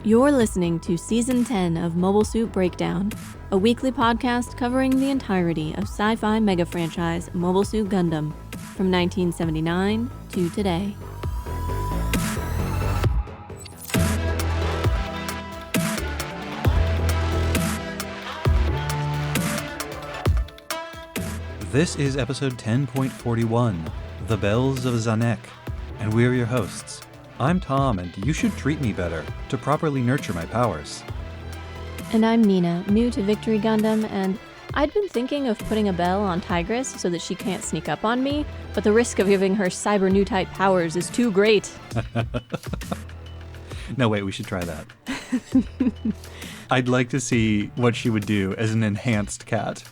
You're listening to Season 10 of Mobile Suit Breakdown, a weekly podcast covering the entirety of sci-fi mega franchise Mobile Suit Gundam, from 1979 to today. This is episode 10.41, The Bells of Zanek, and we're your hosts. I'm Tom, and you should treat me better to properly nurture my powers. And I'm Nina, new to Victory Gundam, and I'd been thinking of putting a bell on Tigress so that she can't sneak up on me, but the risk of giving her cyber new type powers is too great. No, wait, we should try that. I'd like to see what she would do as an enhanced cat.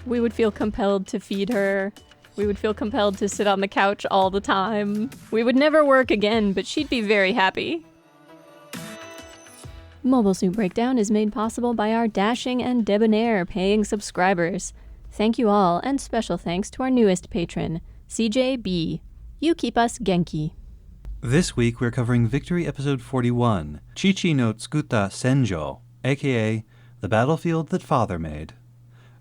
We would feel compelled to feed her. We would feel compelled to sit on the couch all the time. We would never work again, but she'd be very happy. Mobile Suit Breakdown is made possible by our dashing and debonair paying subscribers. Thank you all, and special thanks to our newest patron, CJB. You keep us Genki. This week we're covering Victory Episode 41, Chichi no Tsukuta Senjo, aka The Battlefield That Father Made.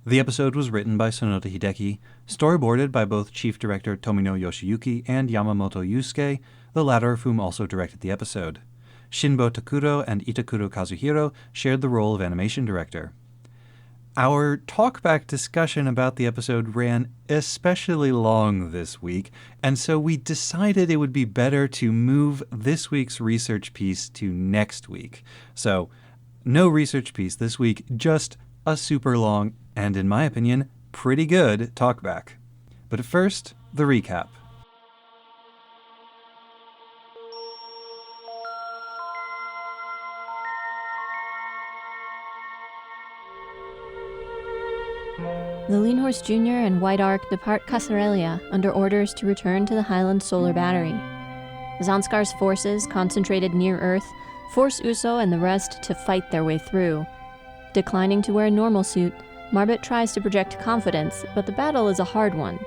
The episode was written by Sonoda Hideki, storyboarded by both Chief Director Tomino Yoshiyuki and Yamamoto Yusuke, the latter of whom also directed the episode. Shinbo Takuro and Itakuro Kazuhiro shared the role of animation director. Our talkback discussion about the episode ran especially long this week, and so we decided it would be better to move this week's research piece to next week. So, no research piece this week, just a super long and, in my opinion, pretty good talkback. But at first, the recap. The Lean Horse Jr. and White Ark depart Casarelia under orders to return to the Highland Solar Battery. Zanskar's forces, concentrated near Earth, force Uso and the rest to fight their way through. Declining to wear a normal suit, Marbet tries to project confidence, but the battle is a hard one.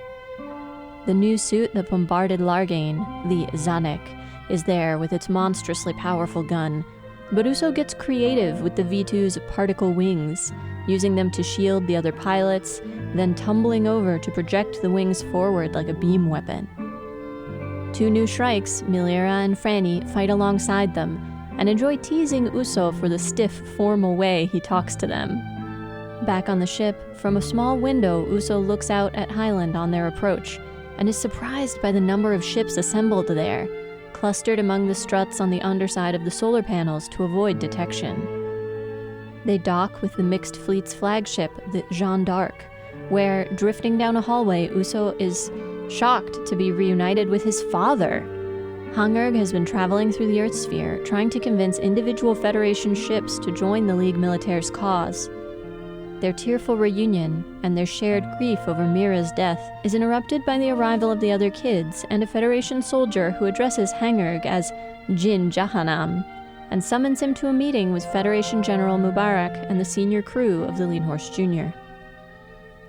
The new suit that bombarded Largain, the Zanek, is there with its monstrously powerful gun, but Uso gets creative with the V2's particle wings, using them to shield the other pilots, then tumbling over to project the wings forward like a beam weapon. Two new Shrikes, Milera and Franny, fight alongside them, and enjoy teasing Uso for the stiff, formal way he talks to them. Back on the ship, from a small window, Uso looks out at Highland on their approach, and is surprised by the number of ships assembled there, clustered among the struts on the underside of the solar panels to avoid detection. They dock with the Mixed Fleet's flagship, the Jeanne d'Arc, where, drifting down a hallway, Uso is shocked to be reunited with his father. Hangurg has been traveling through the Earth sphere, trying to convince individual Federation ships to join the Ligue Militaire's cause. Their tearful reunion, and their shared grief over Mira's death, is interrupted by the arrival of the other kids and a Federation soldier who addresses Hangurg as Jin Jahannam, and summons him to a meeting with Federation General Mubarak and the senior crew of the Lean Horse Jr.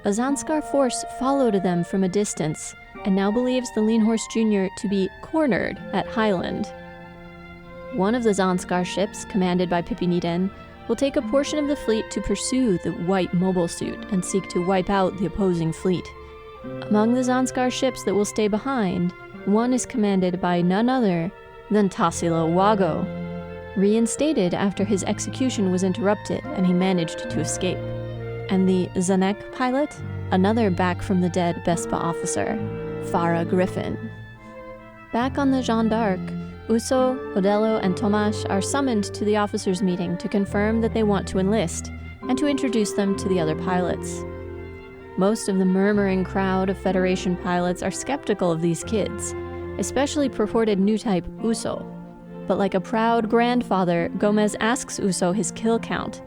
A Zanskar force followed them from a distance, and now believes the Lean Horse Jr. to be cornered at Highland. One of the Zanskar ships, commanded by Pipiniden, will take a portion of the fleet to pursue the white mobile suit and seek to wipe out the opposing fleet. Among the Zanskar ships that will stay behind, one is commanded by none other than Tassilo Wago, reinstated after his execution was interrupted and he managed to escape. And the Zanek pilot, another back-from-the-dead Bespa officer, Farah Griffin. Back on the Jeanne d'Arc, Uso, Odello, and Tomasz are summoned to the officers' meeting to confirm that they want to enlist, and to introduce them to the other pilots. Most of the murmuring crowd of Federation pilots are skeptical of these kids, especially purported new type Uso. But like a proud grandfather, Gomez asks Uso his kill count,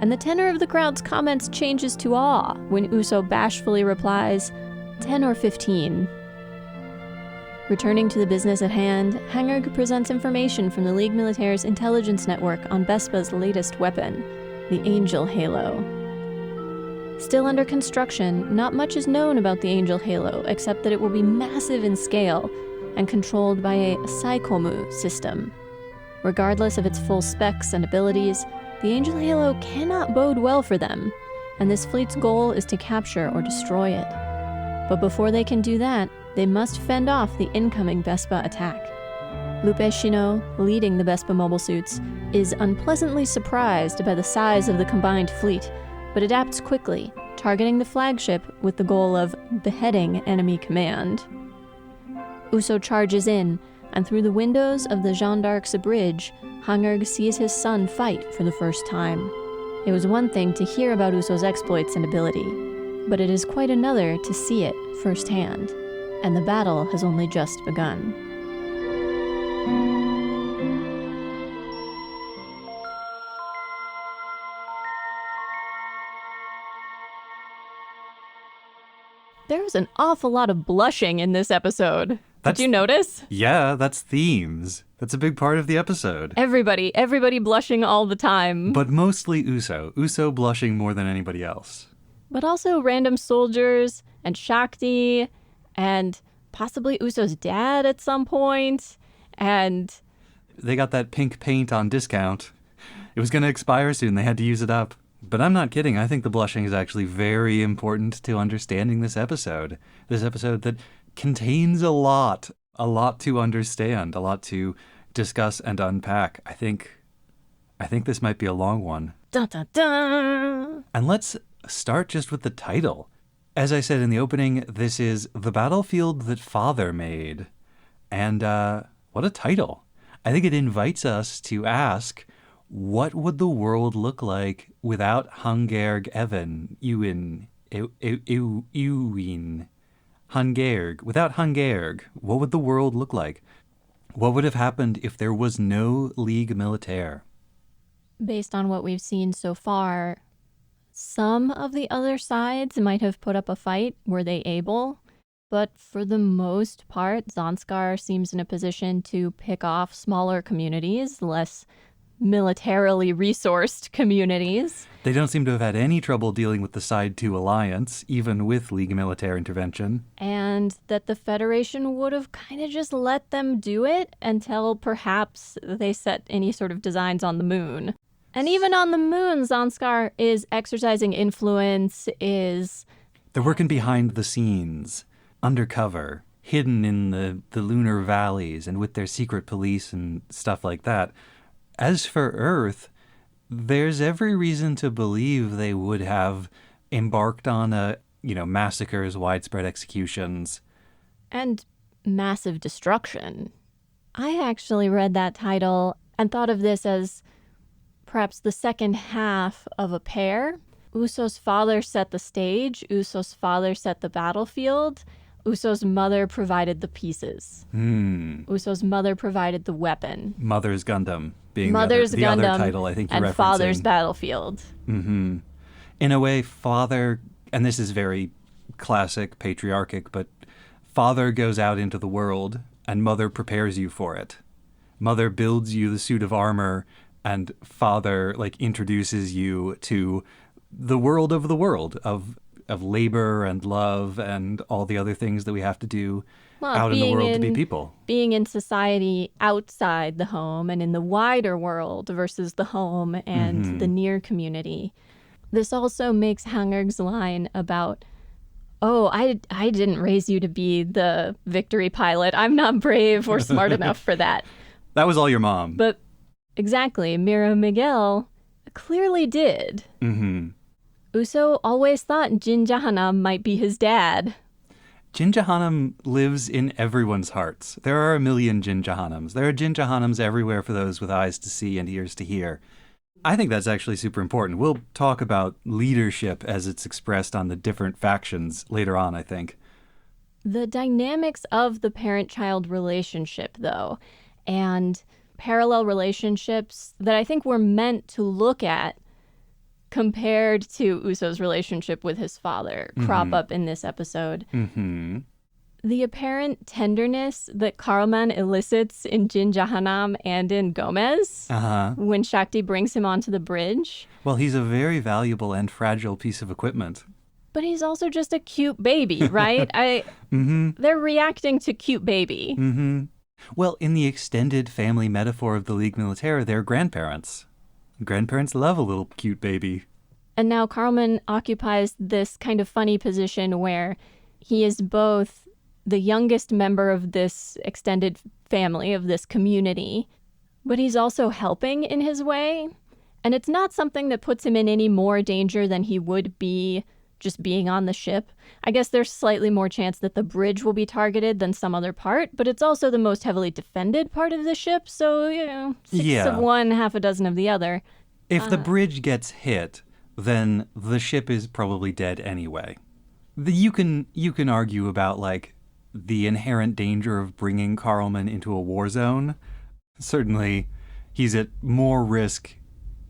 and the tenor of the crowd's comments changes to awe when Uso bashfully replies, 10 or 15. Returning to the business at hand, Hangurg presents information from the Ligue Militaire's intelligence network on Bespa's latest weapon, the Angel Halo. Still under construction, not much is known about the Angel Halo, except that it will be massive in scale and controlled by a Psychomu system. Regardless of its full specs and abilities, the Angel Halo cannot bode well for them, and this fleet's goal is to capture or destroy it. But before they can do that, they must fend off the incoming Vespa attack. Lupe Shino, leading the Vespa mobile suits, is unpleasantly surprised by the size of the combined fleet, but adapts quickly, targeting the flagship with the goal of beheading enemy command. Uso charges in, and through the windows of the Jeanne d'Arc's bridge, Hangerg sees his son fight for the first time. It was one thing to hear about Uso's exploits and ability, but it is quite another to see it firsthand, and the battle has only just begun. There was an awful lot of blushing in this episode. Did you notice? Yeah, that's themes. That's a big part of the episode. Everybody blushing all the time. But mostly Uso. Uso blushing more than anybody else. But also random soldiers and Shakti and possibly Uso's dad at some point. And they got that pink paint on discount. It was going to expire soon. They had to use it up. But I'm not kidding. I think the blushing is actually very important to understanding this episode. This episode that contains a lot to understand, a lot to discuss and unpack. I think this might be a long one. Dun, dun, dun. And let's start just with the title. As I said in the opening, this is The Battlefield That Father Made. And what a title. I think it invites us to ask, what would the world look like without Hangerg Ewin? Hangerg. Without Hangerg, what would the world look like? What would have happened if there was no Ligue Militaire? Based on what we've seen so far, some of the other sides might have put up a fight were they able, but for the most part, Zanskar seems in a position to pick off smaller communities, less militarily resourced communities. They don't seem to have had any trouble dealing with the Side 2 alliance, even with Ligue Militaire intervention. And that the Federation would have kind of just let them do it until perhaps they set any sort of designs on the moon. And even on the moon, Zanskar is exercising influence, They're working behind the scenes, undercover, hidden in the lunar valleys and with their secret police and stuff like that. As for Earth, there's every reason to believe they would have embarked on massacres, widespread executions. And massive destruction. I actually read that title and thought of this as perhaps the second half of a pair. Uso's father set the stage, Uso's father set the battlefield, Uso's mother provided the pieces. Uso's mother provided the weapon. Mother's Gundam being Mother's the Gundam other title I think you're and referencing. Father's Battlefield. Mm-hmm. In a way, father, and this is very classic, patriarchic, but father goes out into the world and mother prepares you for it. Mother builds you the suit of armor and father introduces you to the world of labor and love and all the other things that we have to do out in the world to be people. Being in society outside the home and in the wider world versus the home and the near community. This also makes Hangerg's line about, I didn't raise you to be the Victory pilot. I'm not brave or smart enough for that. That was all your mom. But exactly, Mira Miguel clearly did. Mm-hmm. Uso always thought Jin Jahanam might be his dad. Jin Jahanam lives in everyone's hearts. There are a million Jin Jahanams. There are Jin Jahanams everywhere for those with eyes to see and ears to hear. I think that's actually super important. We'll talk about leadership as it's expressed on the different factions later on, I think. The dynamics of the parent-child relationship, though, and parallel relationships that I think we're meant to look at compared to Uso's relationship with his father crop up in this episode. Mm-hmm. The apparent tenderness that Karlman elicits in Jin Jahanam and in Gomez when Shakti brings him onto the bridge. Well, he's a very valuable and fragile piece of equipment. But he's also just a cute baby, right? They're reacting to cute baby. Mm-hmm. Well, in the extended family metaphor of the Ligue Militaire, they're grandparents. Grandparents love a little cute baby. And now Carlman occupies this kind of funny position where he is both the youngest member of this extended family, of this community, but he's also helping in his way. And it's not something that puts him in any more danger than he would be just being on the ship. I guess there's slightly more chance that the bridge will be targeted than some other part, but it's also the most heavily defended part of the ship, so, 6 of one, half a dozen of the other. If the bridge gets hit, then the ship is probably dead anyway. You can argue about, like, the inherent danger of bringing Carlman into a war zone. Certainly, he's at more risk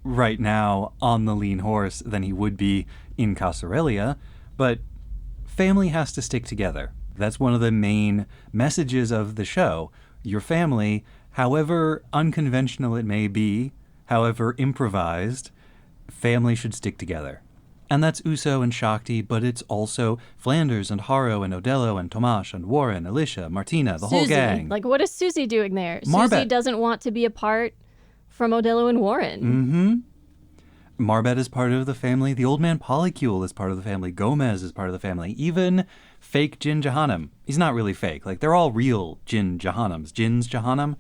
right now on the lean horse than he would be in Casarelia, but family has to stick together. That's one of the main messages of the show. Your family, however unconventional it may be, however improvised, family should stick together. And that's Uso and Shakti, but it's also Flanders and Haro and Odello and Tomash and Warren, Alicia, Martina, the whole gang. Like, what is Susie doing there? Marbet. Susie doesn't want to be apart from Odello and Warren. Mm-hmm. Marbet is part of the family. The old man Polycule is part of the family. Gomez is part of the family. Even fake Jin Jahanam. He's not really fake. Like, they're all real Jin Jahanams. Jin's Jahanam.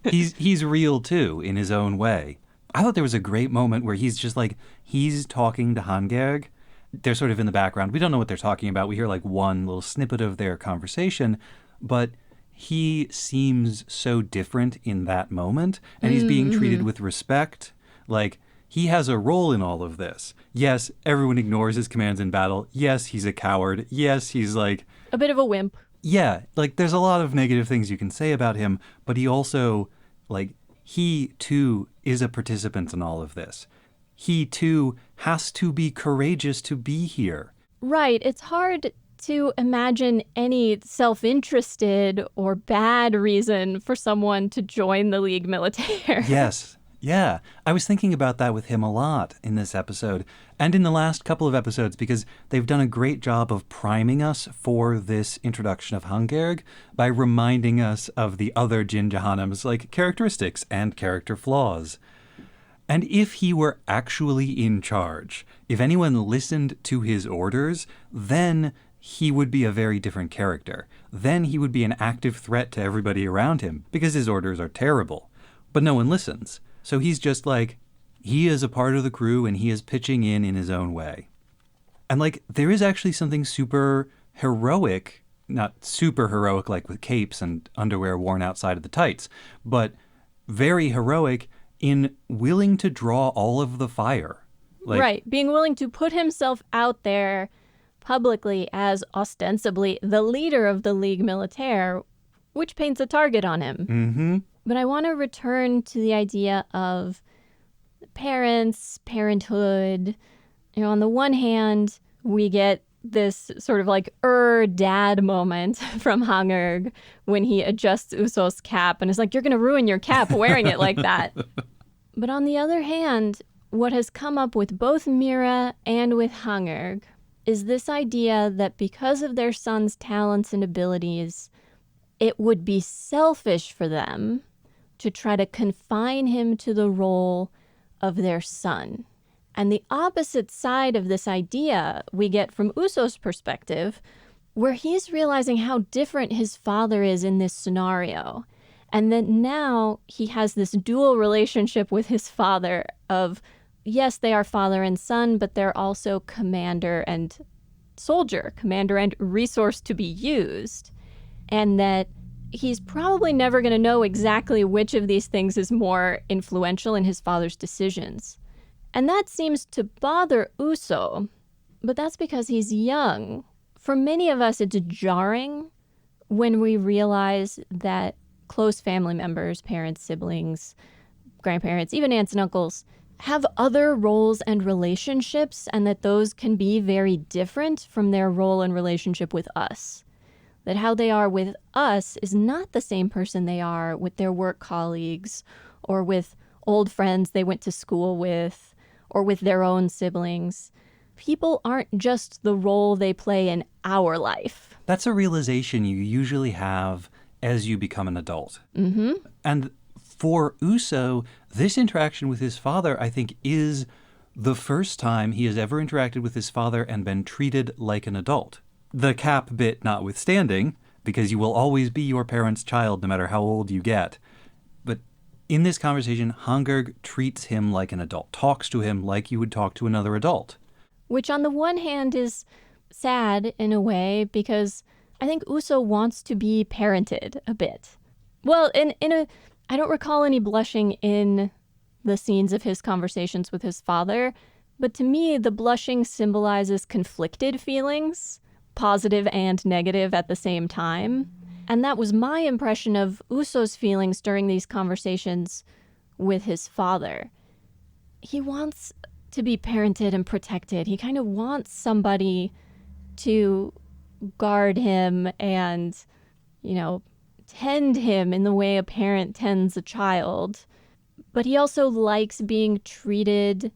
He's real, too, in his own way. I thought there was a great moment where he's just like, he's talking to Hangerg. They're sort of in the background. We don't know what they're talking about. We hear like one little snippet of their conversation, but he seems so different in that moment, and he's being treated with respect. Like, he has a role in all of this. Yes, everyone ignores his commands in battle. Yes, he's a coward. Yes, he's like... a bit of a wimp. Yeah, like, there's a lot of negative things you can say about him, but he also, like... he, too, is a participant in all of this. He, too, has to be courageous to be here. Right. It's hard to imagine any self-interested or bad reason for someone to join the Ligue Militaire. Yes. Yeah. I was thinking about that with him a lot in this episode and in the last couple of episodes, because they've done a great job of priming us for this introduction of Hangerg by reminding us of the other Jin Jahanam's like characteristics and character flaws. And if he were actually in charge, if anyone listened to his orders, then he would be a very different character. Then he would be an active threat to everybody around him because his orders are terrible. But no one listens. So he's just like, he is a part of the crew and he is pitching in his own way. And like, there is actually something super heroic, not super heroic like with capes and underwear worn outside of the tights, but very heroic in willing to draw all of the fire. Like, right. Being willing to put himself out there publicly as ostensibly the leader of the Ligue Militaire, which paints a target on him. Mm-hmm. But I want to return to the idea of parents, parenthood. You know, on the one hand, we get this sort of like dad moment from Hangerg when he adjusts Uso's cap and is like, you're going to ruin your cap wearing it like that. But on the other hand, what has come up with both Mira and with Hangerg is this idea that because of their son's talents and abilities, it would be selfish for them to try to confine him to the role of their son. And the opposite side of this idea we get from Uso's perspective, where he's realizing how different his father is in this scenario. And that now he has this dual relationship with his father of, yes, they are father and son, but they're also commander and soldier, commander and resource to be used. And that he's probably never going to know exactly which of these things is more influential in his father's decisions. And that seems to bother Uso, but that's because he's young. For many of us, it's jarring when we realize that close family members, parents, siblings, grandparents, even aunts and uncles, have other roles and relationships, and that those can be very different from their role and relationship with us. That how they are with us is not the same person they are with their work colleagues or with old friends they went to school with or with their own siblings. People aren't just the role they play in our life. That's a realization you usually have as you become an adult. Mm-hmm. And for Uso, this interaction with his father, I think, is the first time he has ever interacted with his father and been treated like an adult. The cap bit notwithstanding, because you will always be your parent's child no matter how old you get. But in this conversation, Hangirg treats him like an adult, talks to him like you would talk to another adult. Which on the one hand is sad in a way, because I think Uso wants to be parented a bit. Well, I don't recall any blushing in the scenes of his conversations with his father, but to me, the blushing symbolizes conflicted feelings, positive and negative at the same time. And that was my impression of Uso's feelings during these conversations with his father. He wants to be parented and protected. He kind of wants somebody to guard him and, tend him in the way a parent tends a child. But he also likes being treated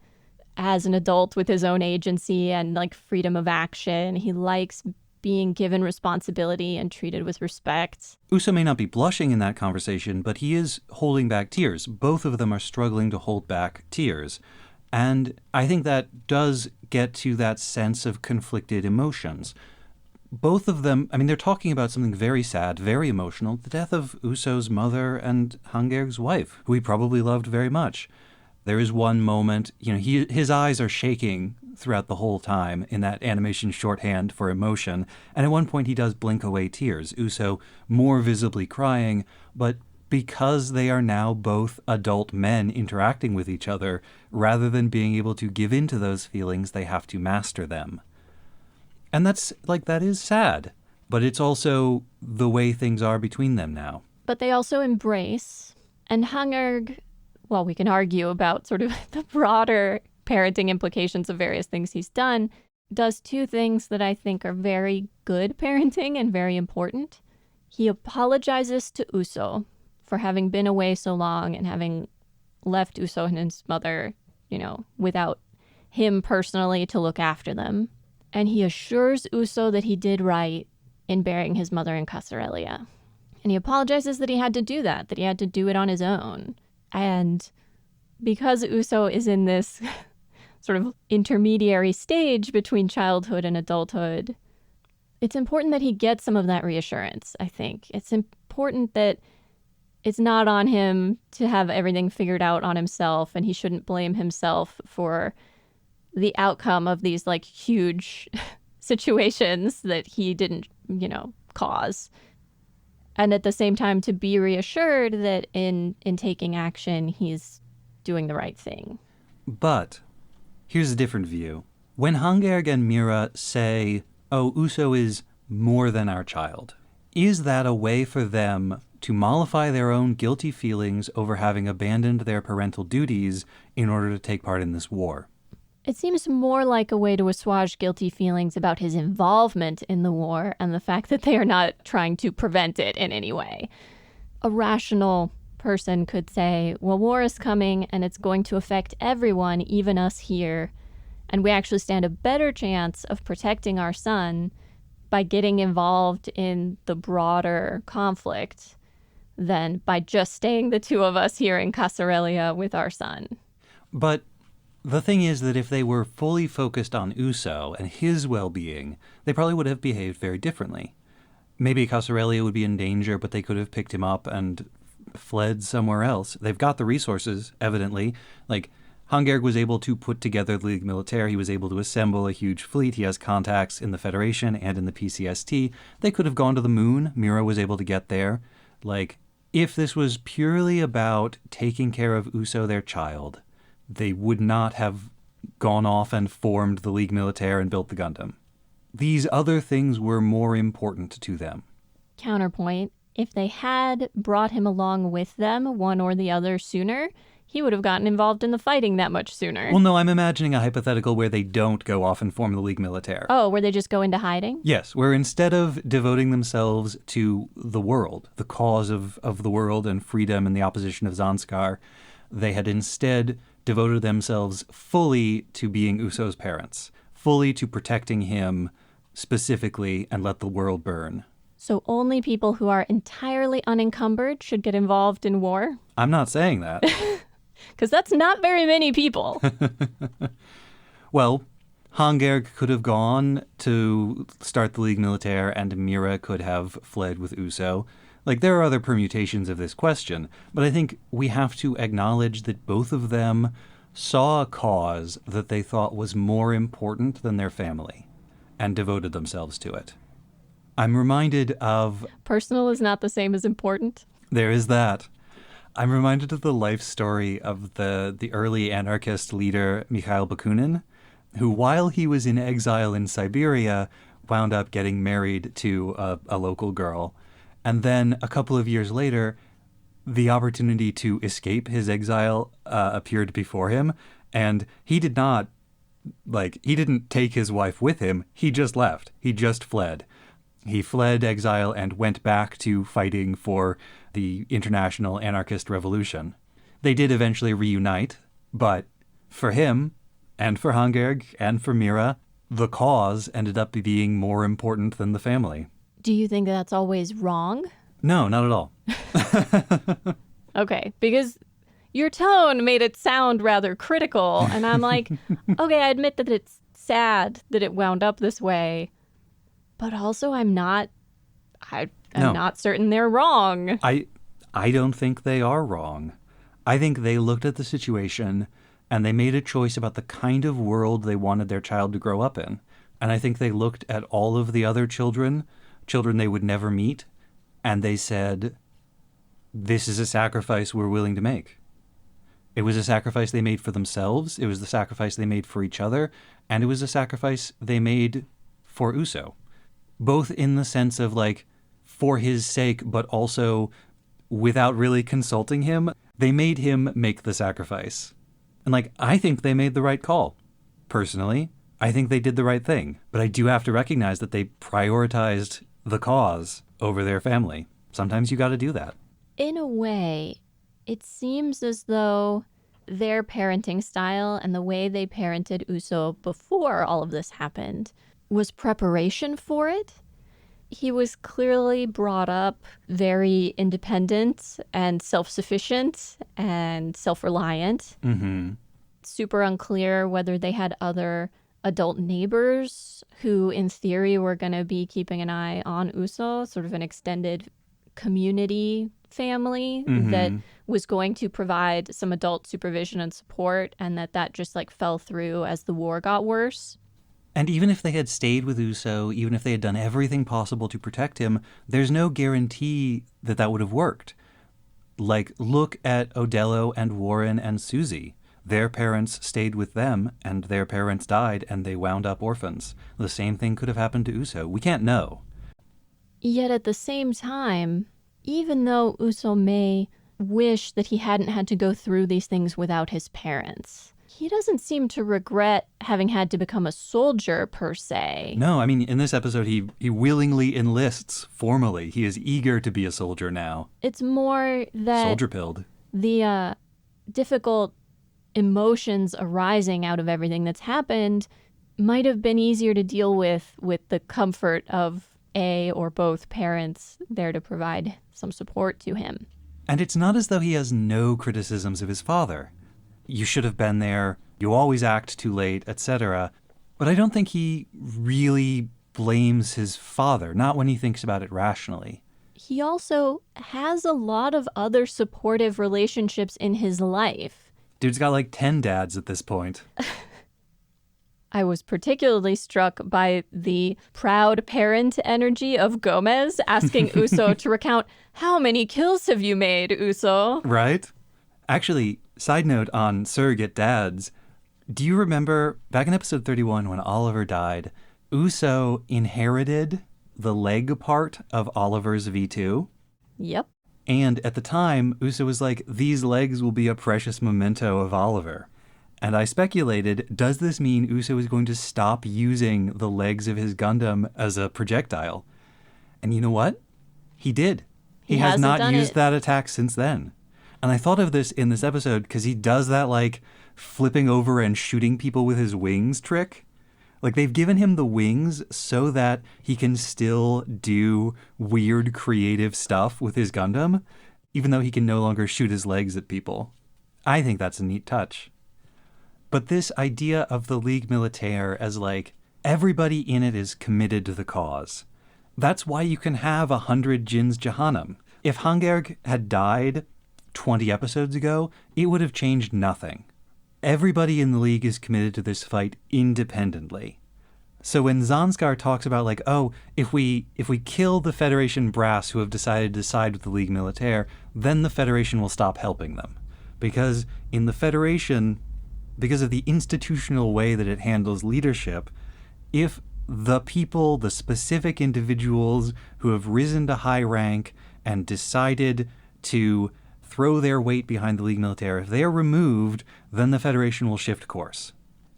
as an adult with his own agency and like freedom of action. He likes being given responsibility and treated with respect. Uso may not be blushing in that conversation, but he is holding back tears. Both of them are struggling to hold back tears. And I think that does get to that sense of conflicted emotions. Both of them, they're talking about something very sad, very emotional, the death of Uso's mother and Hangirg's wife, who he probably loved very much. There is one moment, his eyes are shaking throughout the whole time in that animation shorthand for emotion, and at one point he does blink away tears, Uso more visibly crying, but because they are now both adult men interacting with each other, rather than being able to give in to those feelings, they have to master them. And that is sad, but it's also the way things are between them now. But they also embrace, and Hangirg, well, we can argue about sort of the broader parenting implications of various things he's done, does two things that I think are very good parenting and very important. He apologizes to Uso for having been away so long and having left Uso and his mother, without him personally to look after them. And he assures Uso that he did right in burying his mother in Casarelia. And he apologizes that he had to do that he had to do it on his own. And because Uso is in this sort of intermediary stage between childhood and adulthood, it's important that he gets some of that reassurance, I think. It's important that it's not on him to have everything figured out on himself, and he shouldn't blame himself for the outcome of these huge situations that he didn't, cause. And at the same time, to be reassured that in taking action, he's doing the right thing. But here's a different view. When Hangirg and Mira say, oh, Uso is more than our child, is that a way for them to mollify their own guilty feelings over having abandoned their parental duties in order to take part in this war? It seems more like a way to assuage guilty feelings about his involvement in the war and the fact that they are not trying to prevent it in any way. A rational person could say, well, war is coming and it's going to affect everyone, even us here, and we actually stand a better chance of protecting our son by getting involved in the broader conflict than by just staying the two of us here in Casarelia with our son. But the thing is that if they were fully focused on Uso and his well-being, they probably would have behaved very differently. Maybe Casarelia would be in danger, but they could have picked him up and fled somewhere else. They've got the resources, evidently. Hangirg was able to put together the Ligue Militaire. He was able to assemble a huge fleet. He has contacts in the Federation and in the PCST. They could have gone to the moon. Mira was able to get there. If this was purely about taking care of Uso, their child, they would not have gone off and formed the Ligue Militaire and built the Gundam. These other things were more important to them. Counterpoint, if they had brought him along with them, one or the other, sooner, he would have gotten involved in the fighting that much sooner. Well, no, I'm imagining a hypothetical where they don't go off and form the Ligue Militaire. Oh, where they just go into hiding? Yes, where instead of devoting themselves to the world, the cause of the world and freedom and the opposition of Zanskar, they had instead devoted themselves fully to being Uso's parents, fully to protecting him specifically and let the world burn. So only people who are entirely unencumbered should get involved in war? I'm not saying that. Because that's not very many people. Well, Hongerg could have gone to start the League Militaire, and Mira could have fled with Uso. Like, there are other permutations of this question, but I think we have to acknowledge that both of them saw a cause that they thought was more important than their family and devoted themselves to it. I'm reminded of... Personal is not the same as important. There is that. I'm reminded of the life story of the early anarchist leader Mikhail Bakunin, who, while he was in exile in Siberia, wound up getting married to a local girl. And then a couple of years later, the opportunity to escape his exile appeared before him. And he didn't take his wife with him. He just left. He just fled. He fled exile and went back to fighting for the international anarchist revolution. They did eventually reunite, but for him, and for Hongerg, and for Mira, the cause ended up being more important than the family. Do you think that's always wrong? No, not at all. Okay, because your tone made it sound rather critical, and I'm like, okay, I admit that it's sad that it wound up this way, but also I'm not certain they're wrong. I don't think they are wrong. I think they looked at the situation and they made a choice about the kind of world they wanted their child to grow up in. And I think they looked at all of the other children they would never meet, and they said, this is a sacrifice we're willing to make. It was a sacrifice they made for themselves, it was the sacrifice they made for each other, and it was a sacrifice they made for Uso. Both in the sense of, like, for his sake, but also without really consulting him, they made him make the sacrifice. And, like, I think they made the right call. Personally, I think they did the right thing. But I do have to recognize that they prioritized the cause over their family. Sometimes you got to do that. In a way, it seems as though their parenting style and the way they parented Uso before all of this happened was preparation for it. He was clearly brought up very independent and self-sufficient and self-reliant. Mm-hmm. Super unclear whether they had other adult neighbors who, in theory, were going to be keeping an eye on Uso, sort of an extended community family that was going to provide some adult supervision and support, and that just like fell through as the war got worse. And even if they had stayed with Uso, even if they had done everything possible to protect him, there's no guarantee that that would have worked. Like, look at Odello and Warren and Susie. Their parents stayed with them, and their parents died, and they wound up orphans. The same thing could have happened to Uso. We can't know. Yet at the same time, even though Uso may wish that he hadn't had to go through these things without his parents, he doesn't seem to regret having had to become a soldier, per se. No, I mean, in this episode, he willingly enlists formally. He is eager to be a soldier now. It's more that Soldier-pilled. The difficult emotions arising out of everything that's happened might have been easier to deal with the comfort of a or both parents there to provide some support to him. And it's not as though he has no criticisms of his father. You should have been there, you always act too late, etc. But I don't think he really blames his father, not when he thinks about it rationally. He also has a lot of other supportive relationships in his life. Dude's got like 10 dads at this point. I was particularly struck by the proud parent energy of Gomez asking Uso to recount, how many kills have you made, Uso? Right? Actually, side note on surrogate dads, do you remember back in episode 31 when Oliver died, Uso inherited the leg part of Oliver's V2? Yep. And at the time, Uso was like, these legs will be a precious memento of Oliver. And I speculated, does this mean Uso is going to stop using the legs of his Gundam as a projectile? And you know what? He did. He has not used that attack since then. And I thought of this in this episode because he does that like flipping over and shooting people with his wings trick. Like, they've given him the wings so that he can still do weird, creative stuff with his Gundam, even though he can no longer shoot his legs at people. I think that's a neat touch. But this idea of the Ligue Militaire as, like, everybody in it is committed to the cause. That's why you can have 100 Jins Jahanam. If Hangerg had died 20 episodes ago, it would have changed nothing. Everybody in the League is committed to this fight independently. So when Zanskar talks about, like, oh, if we kill the Federation brass who have decided to side with the Ligue Militaire, then the Federation will stop helping them. Because in the Federation, because of the institutional way that it handles leadership, if the people, the specific individuals who have risen to high rank and decided to throw their weight behind the Ligue Militaire, if they are removed, then the Federation will shift course.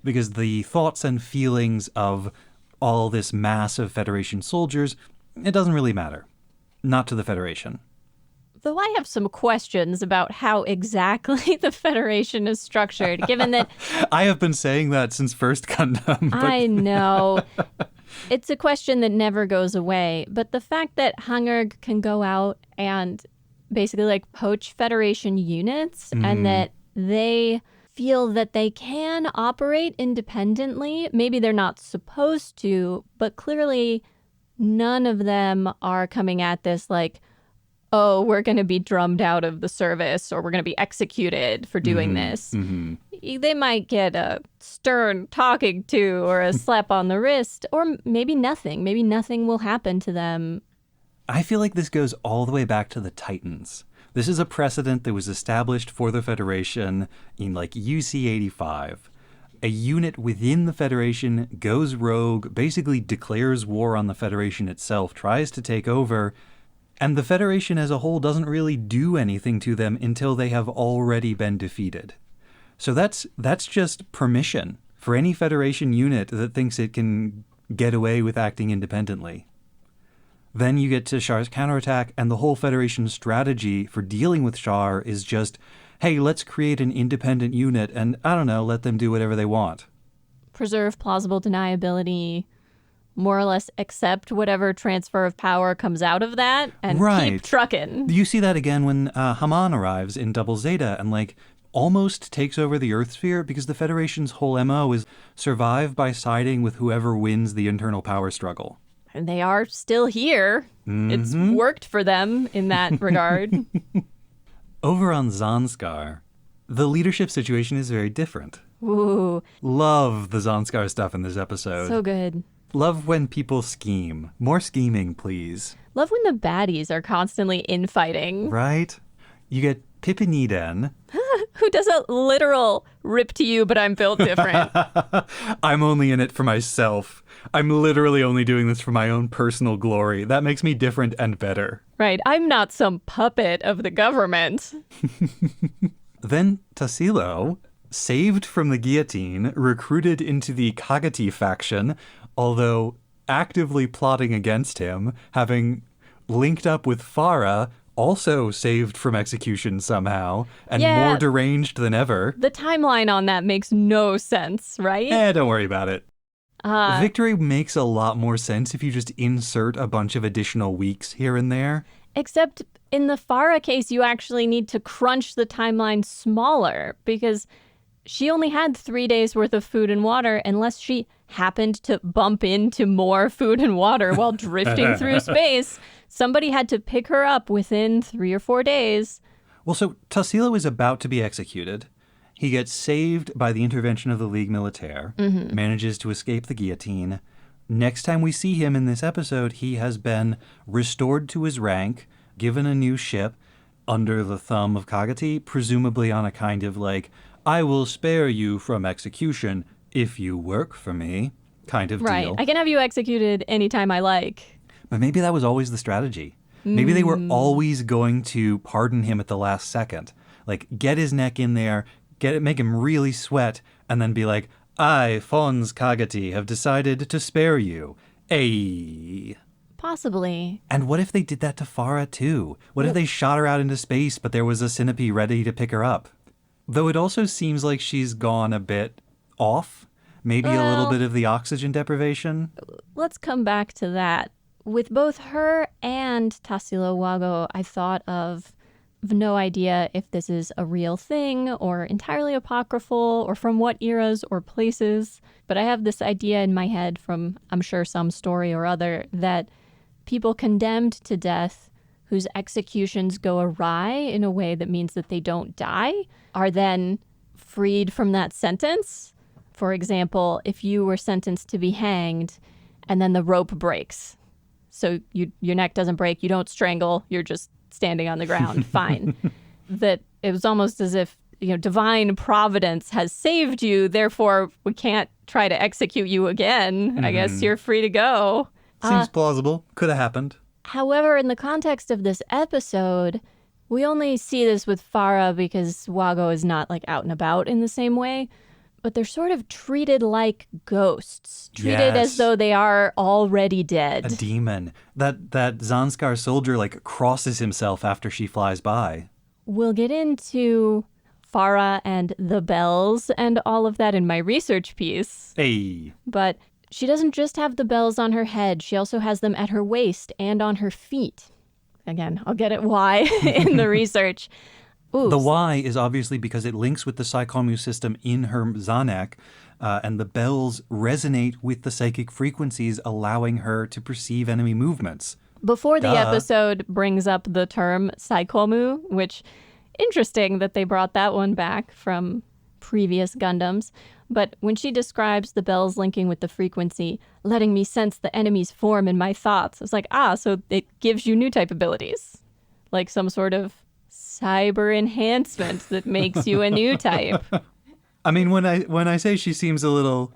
Because the thoughts and feelings of all this mass of Federation soldiers, it doesn't really matter. Not to the Federation. Though I have some questions about how exactly the Federation is structured, given that... I have been saying that since First Gundam. But... I know. It's a question that never goes away. But the fact that Hangerg can go out and basically, like, poach Federation units, and that they feel that they can operate independently. Maybe they're not supposed to, but clearly none of them are coming at this like, oh, we're going to be drummed out of the service or we're going to be executed for doing this. They might get a stern talking to or a slap on the wrist, or maybe nothing. Maybe nothing will happen to them. I feel like this goes all the way back to the Titans. This is a precedent that was established for the Federation in, like, UC-85. A unit within the Federation goes rogue, basically declares war on the Federation itself, tries to take over, and the Federation as a whole doesn't really do anything to them until they have already been defeated. So that's just permission for any Federation unit that thinks it can get away with acting independently. Then you get to Char's counterattack, and the whole Federation strategy for dealing with Char is just, hey, let's create an independent unit and, I don't know, let them do whatever they want. Preserve plausible deniability, more or less accept whatever transfer of power comes out of that, and keep trucking. You see that again when Haman arrives in Double Zeta and, like, almost takes over the Earth sphere because the Federation's whole MO is survive by siding with whoever wins the internal power struggle. And they are still here. It's worked for them in that regard. Over on Zanskar, the leadership situation is very different. Ooh. Love the Zanskar stuff in this episode. So good. Love when people scheme. More scheming, please. Love when the baddies are constantly infighting. Right? You get Pippiniden. Who does a literal rip to you, but I'm built different. I'm only in it for myself. I'm literally only doing this for my own personal glory. That makes me different and better. Right. I'm not some puppet of the government. Then Tassilo, saved from the guillotine, recruited into the Kagati faction, although actively plotting against him, having linked up with Farah, also saved from execution somehow, and more deranged than ever. The timeline on that makes no sense, right? Don't worry about it. Victory makes a lot more sense if you just insert a bunch of additional weeks here and there. Except in the Farah case, you actually need to crunch the timeline smaller, because she only had 3 days worth of food and water unless she happened to bump into more food and water while drifting through space. Somebody had to pick her up within 3 or 4 days. Well, so Tassilo is about to be executed. He gets saved by the intervention of the Ligue Militaire, manages to escape the guillotine. Next time we see him in this episode, he has been restored to his rank, given a new ship, under the thumb of Kagati, presumably on a kind of like, I will spare you from execution if you work for me kind of right. deal. I can have you executed anytime I like. But maybe that was always the strategy. Maybe they were always going to pardon him at the last second. Like, get his neck in there, make him really sweat, and then be like, I, Fons Kagati, have decided to spare you. Ay. Possibly. And what if they did that to Farah, too? What if they shot her out into space, but there was a Sinope ready to pick her up? Though it also seems like she's gone a bit off, Maybe a little bit of the oxygen deprivation? Let's come back to that. With both her and Tassilo Wago, I thought of no idea if this is a real thing or entirely apocryphal or from what eras or places. But I have this idea in my head from, I'm sure, some story or other that people condemned to death whose executions go awry in a way that means that they don't die are then freed from that sentence. For example, if you were sentenced to be hanged and then the rope breaks, so your neck doesn't break, you don't strangle, you're just standing on the ground, fine. That it was almost as if, divine providence has saved you, therefore we can't try to execute you again. I guess you're free to go. Seems plausible. Could have happened. However, in the context of this episode, we only see this with Farah because Wago is not out and about in the same way. But they're sort of treated like ghosts, treated as though they are already dead. A demon. That Zanskar soldier crosses himself after she flies by. We'll get into Farah and the bells and all of that in my research piece. Hey. But she doesn't just have the bells on her head. She also has them at her waist and on her feet. Again, I'll get at why in the research. Ooh. The why is obviously because it links with the Psychomu system in her Zanak, and the bells resonate with the psychic frequencies, allowing her to perceive enemy movements. Before the episode brings up the term Psychomu, which, interesting that they brought that one back from previous Gundams. But when she describes the bells linking with the frequency, letting me sense the enemy's form in my thoughts, I was like, so it gives you new type abilities, like some sort of cyber enhancement that makes you a new type. I mean, when I say she seems a little,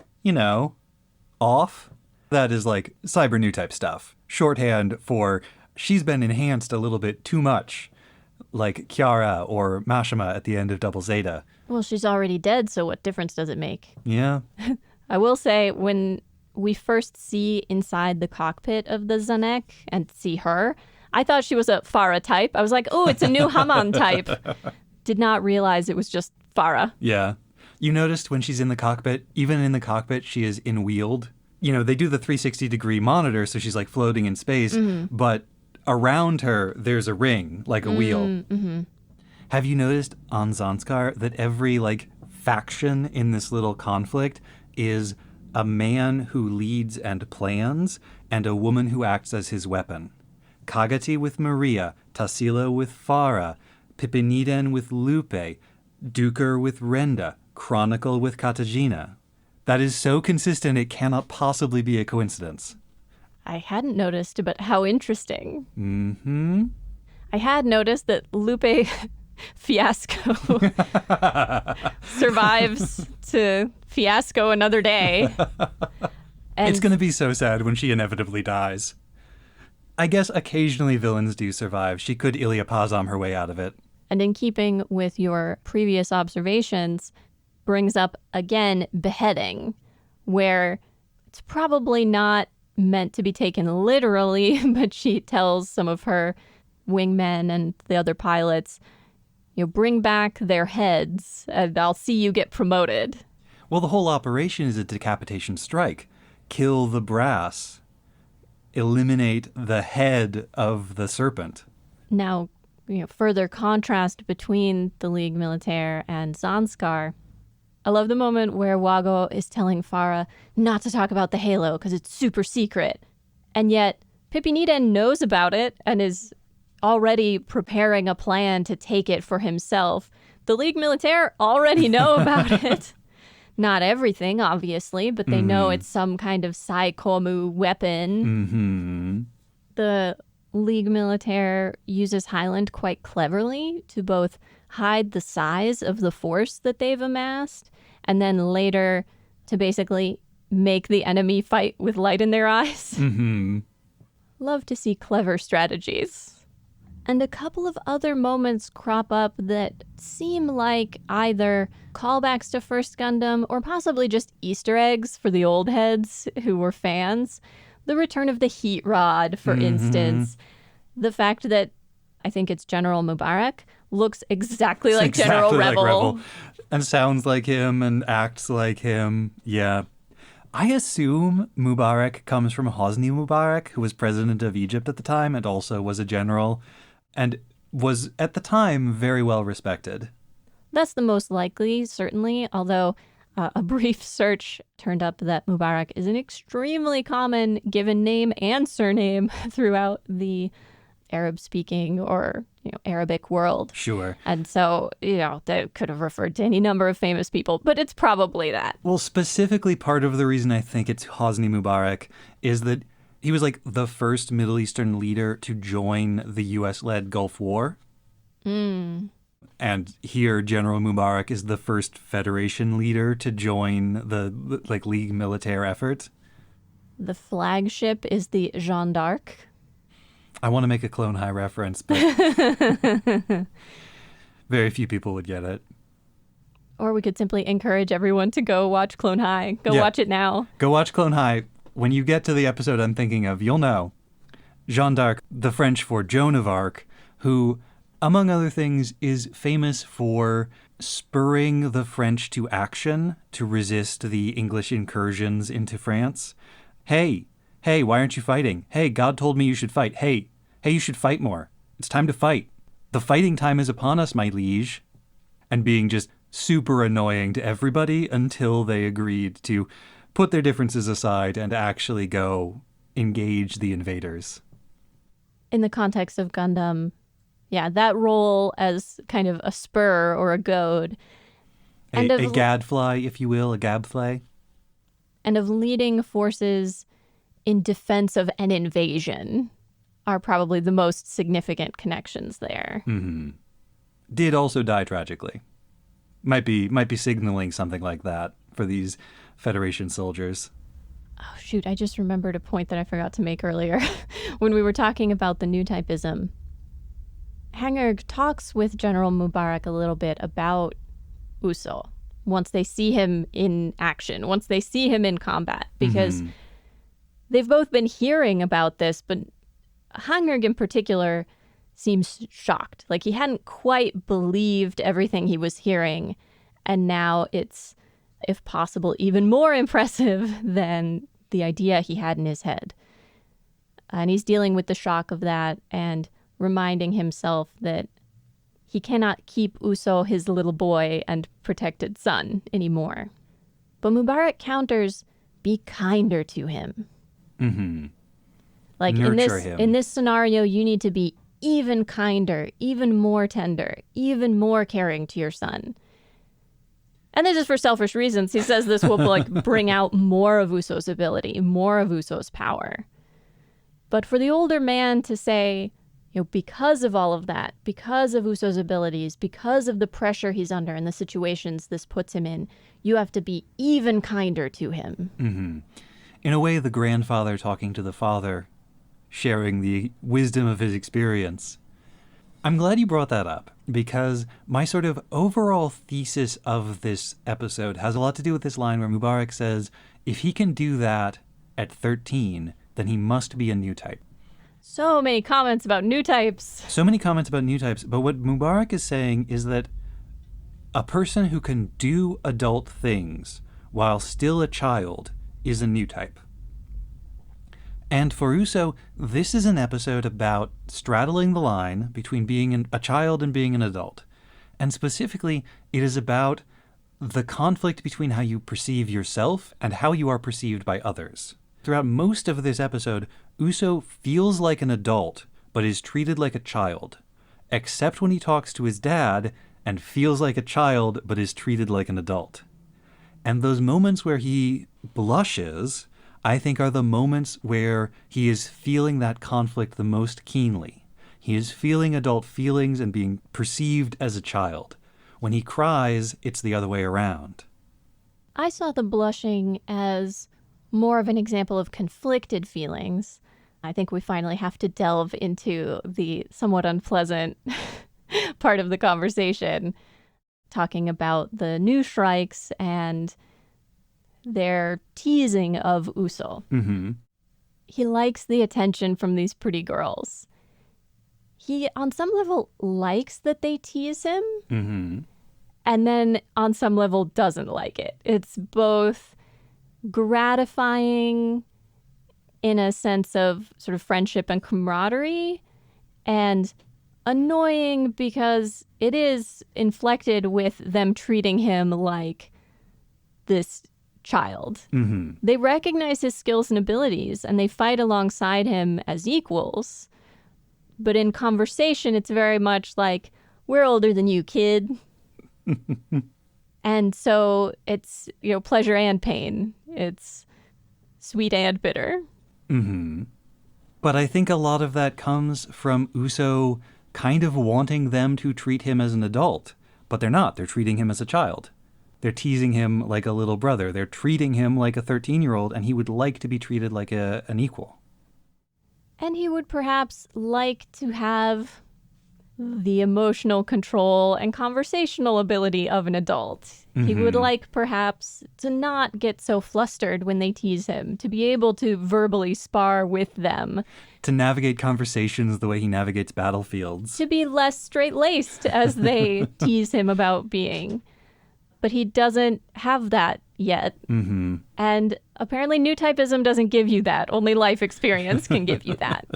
off, that is cyber new type stuff. Shorthand for she's been enhanced a little bit too much, like Kiara or Mashima at the end of Double Zeta. Well, she's already dead, so what difference does it make? Yeah. I will say, when we first see inside the cockpit of the Zanek and see her, I thought she was a Farah type. I was like, oh, it's a new Haman type. Did not realize it was just Farah. Yeah. You noticed when she's in the cockpit, even in the cockpit, she is in-wheeled. They do the 360-degree monitor, so she's floating in space, but around her, there's a ring, like a wheel. Mm-hmm. Have you noticed on Zanskar that every, faction in this little conflict is a man who leads and plans and a woman who acts as his weapon? Kagati with Maria, Tassilo with Farah, Pipiniden with Lupe, Duker with Renda, Chronicle with Katajina. That is so consistent it cannot possibly be a coincidence. I hadn't noticed, but how interesting. Mm-hmm. I had noticed that Lupe Fiasco survives to Fiasco another day. And it's going to be so sad when she inevitably dies. I guess occasionally villains do survive. She could Iliapazam her way out of it. And in keeping with your previous observations, brings up, again, beheading, where it's probably not meant to be taken literally, but she tells some of her wingmen and the other pilots, bring back their heads and I'll see you get promoted. Well, the whole operation is a decapitation strike. Kill the brass. Eliminate the head of the serpent. Now, further contrast between the Ligue Militaire and Zanskar. I love the moment where Wago is telling Farah not to talk about the Halo because it's super secret. And yet, Pipiniden knows about it and is already preparing a plan to take it for himself. The Ligue Militaire already know about it. Not everything, obviously, but they know it's some kind of Psychomu weapon. Mm-hmm. The Ligue Militaire uses Highland quite cleverly to both hide the size of the force that they've amassed, and then later to basically make the enemy fight with light in their eyes. Mm-hmm. Love to see clever strategies. And a couple of other moments crop up that seem like either callbacks to First Gundam or possibly just Easter eggs for the old heads who were fans. The return of the heat rod, for instance. The fact that I think it's General Mubarak looks exactly like General Rebel. And sounds like him and acts like him. Yeah. I assume Mubarak comes from Hosni Mubarak, who was president of Egypt at the time and also was a general, and was at the time very well respected. That's the most likely, certainly, although a brief search turned up that Mubarak is an extremely common given name and surname throughout the Arab-speaking or Arabic world. Sure. And so, that could have referred to any number of famous people, but it's probably that. Well, specifically part of the reason I think it's Hosni Mubarak is that he was like the first Middle Eastern leader to join the U.S.-led Gulf War. And here, General Mubarak is the first Federation leader to join the League militaire effort. The flagship is the Jeanne d'Arc. I want to make a Clone High reference, but very few people would get it. Or we could simply encourage everyone to go watch Clone High. Go watch it now. Go watch Clone High. When you get to the episode I'm thinking of, you'll know. Jeanne d'Arc, the French for Joan of Arc, who, among other things, is famous for spurring the French to action to resist the English incursions into France. Hey, why aren't you fighting? Hey, God told me you should fight. Hey, you should fight more. It's time to fight. The fighting time is upon us, my liege. And being just super annoying to everybody until they agreed to put their differences aside and actually go engage the invaders. In the context of Gundam, that role as kind of a spur or a goad. A gadfly, if you will, a gabfly. And of leading forces in defense of an invasion are probably the most significant connections there. Mm-hmm. Did also die tragically. Might be signaling something like that for these Federation soldiers. Oh, shoot. I just remembered a point that I forgot to make earlier when we were talking about the new typism. Hangerg talks with General Mubarak a little bit about Uso once they see him in action, once they see him in combat, because they've both been hearing about this, but Hangerg in particular seems shocked. Like he hadn't quite believed everything he was hearing, and now it's, if possible, even more impressive than the idea he had in his head. And he's dealing with the shock of that and reminding himself that he cannot keep Uso his little boy and protected son anymore. But Mubarak counters, be kinder to him. Mm-hmm. Like Nurture him. In this scenario, you need to be even kinder, even more tender, even more caring to your son. And this is for selfish reasons. He says this will bring out more of Uso's ability, more of Uso's power. But for the older man to say, because of all of that, because of Uso's abilities, because of the pressure he's under and the situations this puts him in, you have to be even kinder to him. Mm-hmm. In a way, the grandfather talking to the father, sharing the wisdom of his experience. I'm glad you brought that up, because my sort of overall thesis of this episode has a lot to do with this line where Mubarak says, if he can do that at 13, then he must be a new type. So many comments about new types. But what Mubarak is saying is that a person who can do adult things while still a child is a new type. And for Uso, this is an episode about straddling the line between being a child and being an adult. And specifically, it is about the conflict between how you perceive yourself and how you are perceived by others. Throughout most of this episode, Uso feels like an adult, but is treated like a child, except when he talks to his dad and feels like a child, but is treated like an adult. And those moments where he blushes, I think, are the moments where he is feeling that conflict the most keenly. He is feeling adult feelings and being perceived as a child. When he cries, it's the other way around. I saw the blushing as more of an example of conflicted feelings. I think we finally have to delve into the somewhat unpleasant part of the conversation, talking about the new Shrikes and their teasing of Uso. Mm-hmm. He likes the attention from these pretty girls. He, on some level, likes that they tease him, Mm-hmm. and then on some level doesn't like it. It's both gratifying in a sense of sort of friendship and camaraderie, and annoying because it is inflected with them treating him like this child. Mm-hmm. They recognize his skills and abilities, and they fight alongside him as equals. But in conversation, it's very much like, we're older than you, kid. And so it's, pleasure and pain. It's sweet and bitter. Mm-hmm. But I think a lot of that comes from Uso kind of wanting them to treat him as an adult. But they're not. They're treating him as a child. They're teasing him like a little brother. They're treating him like a 13-year-old, and he would like to be treated like an equal. And he would perhaps like to have the emotional control and conversational ability of an adult. Mm-hmm. He would like perhaps to not get so flustered when they tease him, to be able to verbally spar with them. To navigate conversations the way he navigates battlefields. To be less straight-laced as they tease him about being. But he doesn't have that yet. Mm-hmm. And apparently new typism doesn't give you that. Only life experience can give you that.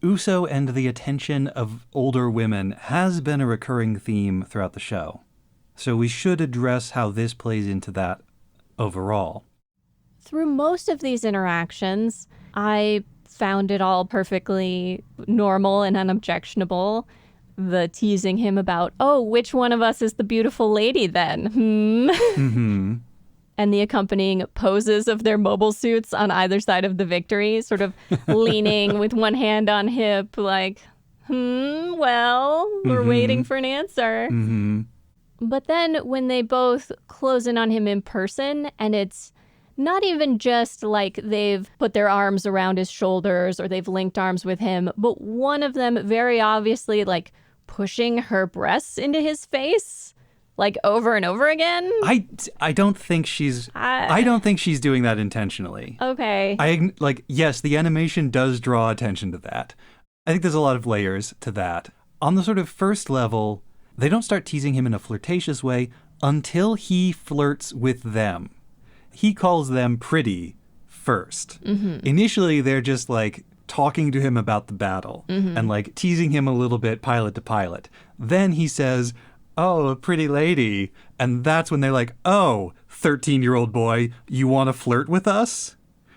Uso and the attention of older women has been a recurring theme throughout the show. So we should address how this plays into that overall. Through most of these interactions, I found it all perfectly normal and unobjectionable. The teasing him about, oh, which one of us is the beautiful lady then? Mm-hmm. And the accompanying poses of their mobile suits on either side of the Victory, sort of leaning with one hand on hip, like, well, we're waiting for an answer. Mm-hmm. But then when they both close in on him in person, and it's not even just like they've put their arms around his shoulders or they've linked arms with him, but one of them very obviously like pushing her breasts into his face, like over and over again. I don't think she's I don't think she's doing that intentionally. Okay. Yes, the animation does draw attention to that. I think there's a lot of layers to that. On the sort of first level, they don't start teasing him in a flirtatious way until he flirts with them. He calls them pretty first. Mm-hmm. Initially, they're just like talking to him about the battle and like teasing him a little bit pilot to pilot. Then he says, oh, a pretty lady. And that's when they're like, oh, 13-year-old boy, you want to flirt with us?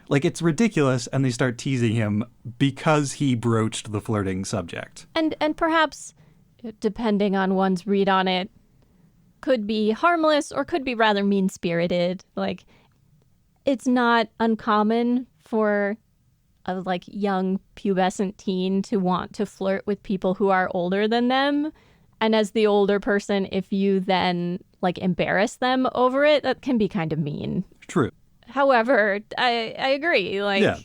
Like, it's ridiculous. And they start teasing him because he broached the flirting subject. And perhaps, depending on one's read on it, could be harmless or could be rather mean-spirited. Like, it's not uncommon for a young pubescent teen to want to flirt with people who are older than them. And as the older person, if you then embarrass them over it, that can be kind of mean. True. However, I agree. Yeah.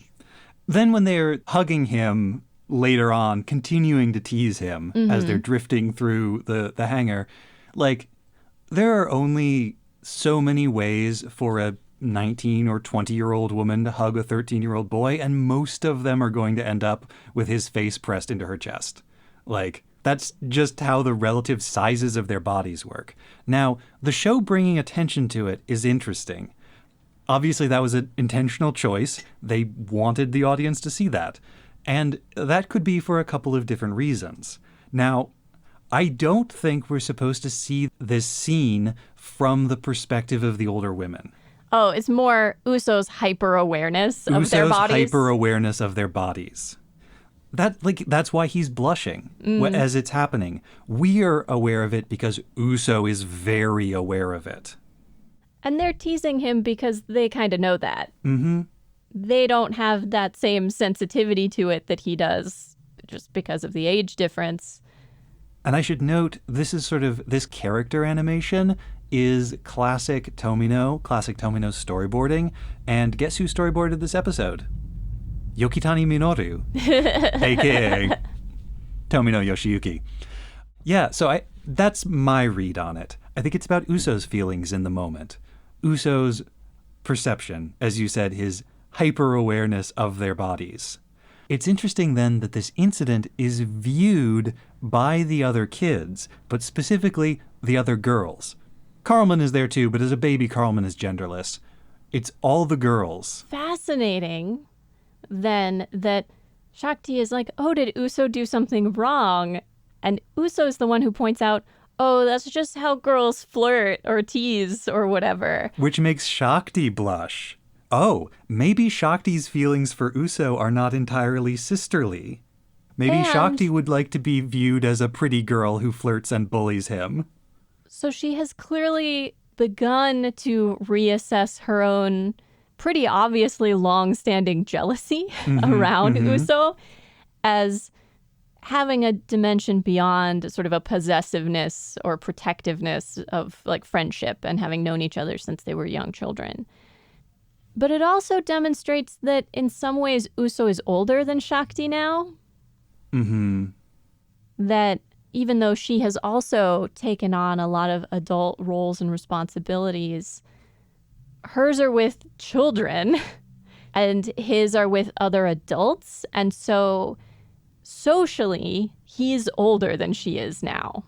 Then when they're hugging him later on, continuing to tease him as they're drifting through the hangar, there are only so many ways for a 19 or 20-year-old woman to hug a 13-year-old boy, and most of them are going to end up with his face pressed into her chest. That's just how the relative sizes of their bodies work. Now, the show bringing attention to it is interesting. Obviously, that was an intentional choice. They wanted the audience to see that. And that could be for a couple of different reasons. Now, I don't think we're supposed to see this scene from the perspective of the older women. Oh, it's more Uso's hyper-awareness of their bodies? Uso's hyper-awareness of their bodies. That's why he's blushing as it's happening. We're aware of it because Uso is very aware of it. And they're teasing him because they kind of know that. Mm-hmm. They don't have that same sensitivity to it that he does just because of the age difference. And I should note, this character animation is classic Tomino storyboarding. And guess who storyboarded this episode? Yokitani Minoru, a.k.a. Tomino Yoshiyuki. Yeah, so that's my read on it. I think it's about Uso's feelings in the moment. Uso's perception, as you said, his hyper-awareness of their bodies. It's interesting then that this incident is viewed by the other kids, but specifically the other girls. Carlman is there too, but as a baby, Carlman is genderless. It's all the girls. Fascinating, then, that Shakti is like, oh, did Uso do something wrong? And Uso is the one who points out, oh, that's just how girls flirt or tease or whatever. Which makes Shakti blush. Oh, maybe Shakti's feelings for Uso are not entirely sisterly. Maybe Shakti would like to be viewed as a pretty girl who flirts and bullies him. So she has clearly begun to reassess her own pretty obviously long-standing jealousy around Uso as having a dimension beyond sort of a possessiveness or protectiveness of like friendship and having known each other since they were young children. But it also demonstrates that in some ways Uso is older than Shakti now. That even though she has also taken on a lot of adult roles and responsibilities, hers are with children and his are with other adults. And so socially, he's older than she is now.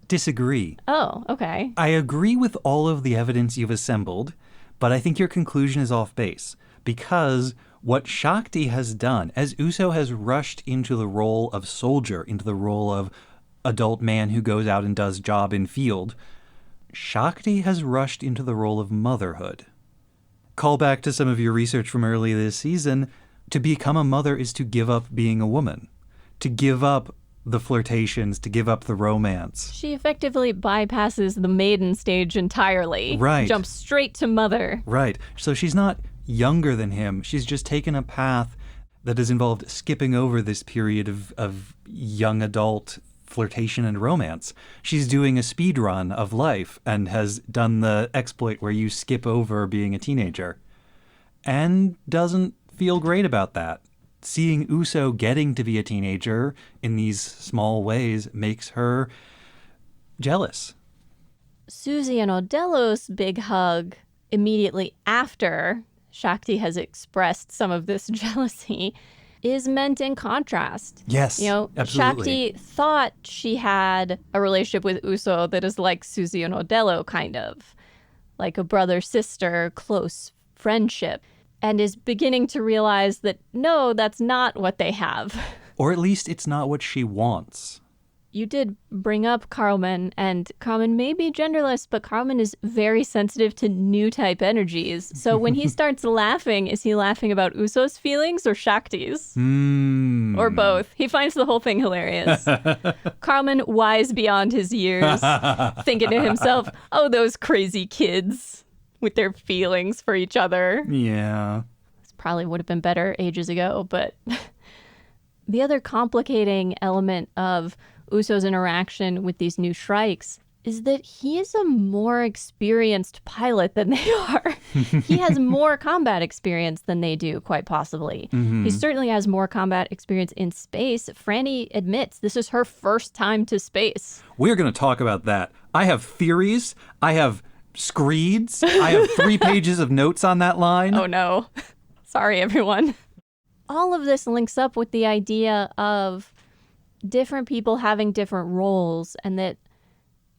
Disagree. Oh, okay. I agree with all of the evidence you've assembled, but I think your conclusion is off base. Because what Shakti has done, as Uso has rushed into the role of soldier, into the role of adult man who goes out and does job in field, Shakti has rushed into the role of motherhood. Call back to some of your research from early this season. To become a mother is to give up being a woman, to give up the flirtations, to give up the romance. She effectively bypasses the maiden stage entirely. Right. Jumps straight to mother. Right. So she's not younger than him. She's just taken a path that has involved skipping over this period of young adult flirtation and romance. She's doing a speed run of life and has done the exploit where you skip over being a teenager and doesn't feel great about that. Seeing Uso getting to be a teenager in these small ways makes her jealous. Susie and Odello's big hug immediately after Shakti has expressed some of this jealousy is meant in contrast. Yes, you know, absolutely. Shakti thought she had a relationship with Uso that is like Susie and Odello, kind of. Like a brother-sister, close friendship. And is beginning to realize that, no, that's not what they have. Or at least it's not what she wants. You did bring up Carlman, and Carlman may be genderless, but Carlman is very sensitive to new type energies. So when he starts laughing, is he laughing about Uso's feelings or Shakti's? Or both. He finds the whole thing hilarious. Carlman, wise beyond his years, thinking to himself, oh, those crazy kids with their feelings for each other. Yeah. This probably would have been better ages ago, but the other complicating element of Uso's interaction with these new Shrikes is that he is a more experienced pilot than they are. He has more combat experience than they do, quite possibly. He certainly has more combat experience in space. Franny admits this is her first time to space. We're going to talk about that. I have theories. I have screeds. I have 3 pages of notes on that line. Oh, no. Sorry, everyone. All of this links up with the idea of different people having different roles, and that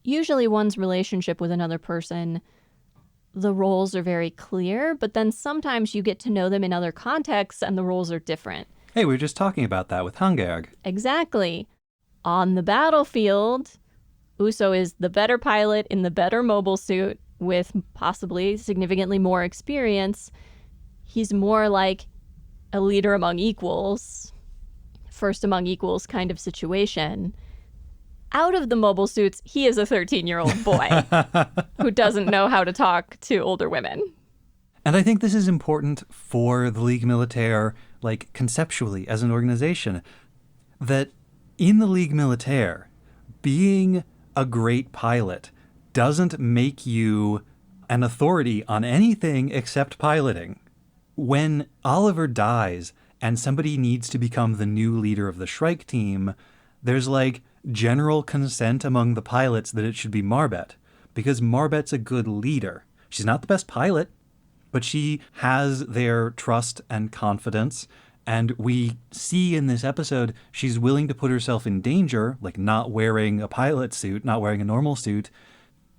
usually one's relationship with another person, the roles are very clear, but then sometimes you get to know them in other contexts and the roles are different. Hey, we were just talking about that with Hangerg. Exactly. On the battlefield, Uso is the better pilot in the better mobile suit with possibly significantly more experience. He's more like a leader among equals, first among equals kind of situation. Out of the mobile suits, he is a 13-year-old boy who doesn't know how to talk to older women. And I think this is important for the Ligue Militaire, like conceptually as an organization, that in the Ligue Militaire, being a great pilot doesn't make you an authority on anything except piloting. When Oliver dies and somebody needs to become the new leader of the Shrike team, there's like general consent among the pilots that it should be Marbet, because Marbet's a good leader. She's not the best pilot, but she has their trust and confidence. And we see in this episode, she's willing to put herself in danger, like not wearing a pilot suit, not wearing a normal suit,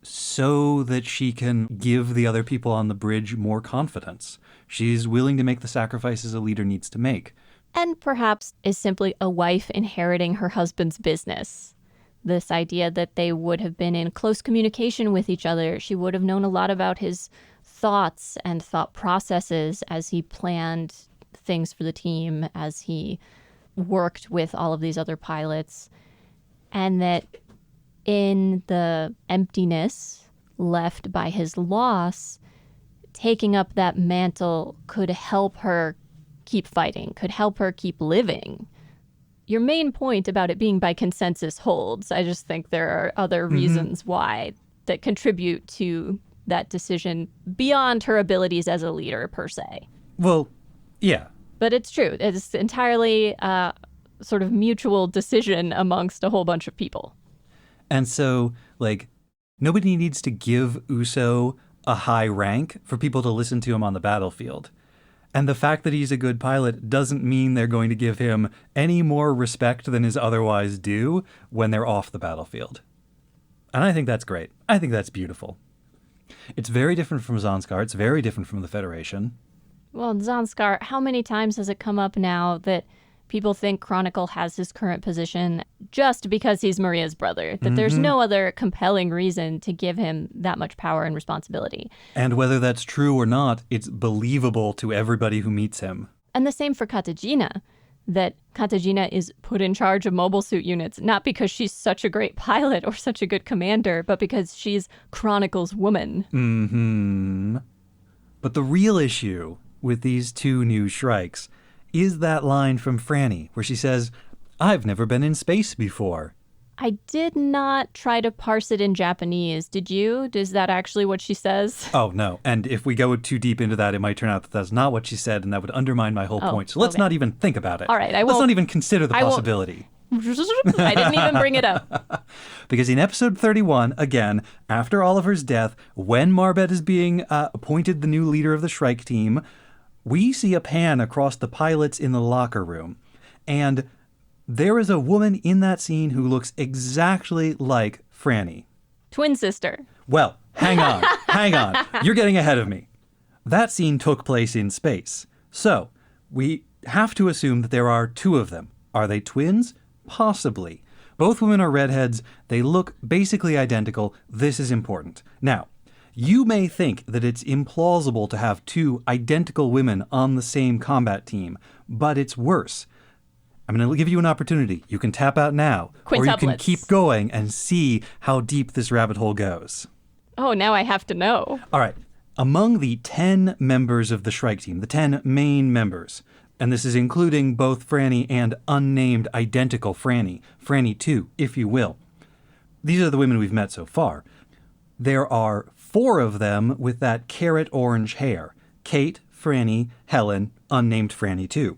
so that she can give the other people on the bridge more confidence. She's willing to make the sacrifices a leader needs to make. And perhaps is simply a wife inheriting her husband's business. This idea that they would have been in close communication with each other. She would have known a lot about his thoughts and thought processes as he planned things for the team, as he worked with all of these other pilots. And that in the emptiness left by his loss, taking up that mantle could help her keep fighting, could help her keep living. Your main point about it being by consensus holds. I just think there are other reasons why that contribute to that decision beyond her abilities as a leader, per se. Well, yeah. But it's true. It's entirely a sort of mutual decision amongst a whole bunch of people. And so, like, nobody needs to give Uso a high rank for people to listen to him on the battlefield. And the fact that he's a good pilot doesn't mean they're going to give him any more respect than is otherwise due when they're off the battlefield. And I think that's great. I think that's beautiful. It's very different from Zanskar. It's very different from the Federation. Well, Zanskar, how many times has it come up now that people think Chronicle has his current position just because he's Maria's brother, that there's no other compelling reason to give him that much power and responsibility. And whether that's true or not, it's believable to everybody who meets him. And the same for Katagina, that Katagina is put in charge of mobile suit units, not because she's such a great pilot or such a good commander, but because she's Chronicle's woman. But the real issue with these two new Shrikes is that line from Franny where she says, "I've never been in space before." I did not try to parse it in Japanese. Did you? Is that actually what she says? Oh, no. And if we go too deep into that, it might turn out that that's not what she said, and that would undermine my whole point. So let's not even think about it. All right. Let's not even consider the possibility. I didn't even bring it up. Because in episode 31, again, after Oliver's death, when Marbet is being appointed the new leader of the Shrike team, we see a pan across the pilots in the locker room. And there is a woman in that scene who looks exactly like Franny. Twin sister. Well, hang on. Hang on. You're getting ahead of me. That scene took place in space. So, we have to assume that there are two of them. Are they twins? Possibly. Both women are redheads. They look basically identical. This is important. Now, you may think that it's implausible to have two identical women on the same combat team, but it's worse. I'm going to give you an opportunity. You can tap out now, or you can keep going and see how deep this rabbit hole goes. Oh, now I have to know. All right. Among the 10 members of the Shrike team, the 10 main members, and this is including both Franny and unnamed identical Franny 2, if you will. These are the women we've met so far. There are 4 of them with that carrot orange hair. Kate, Franny, Helen, unnamed Franny 2.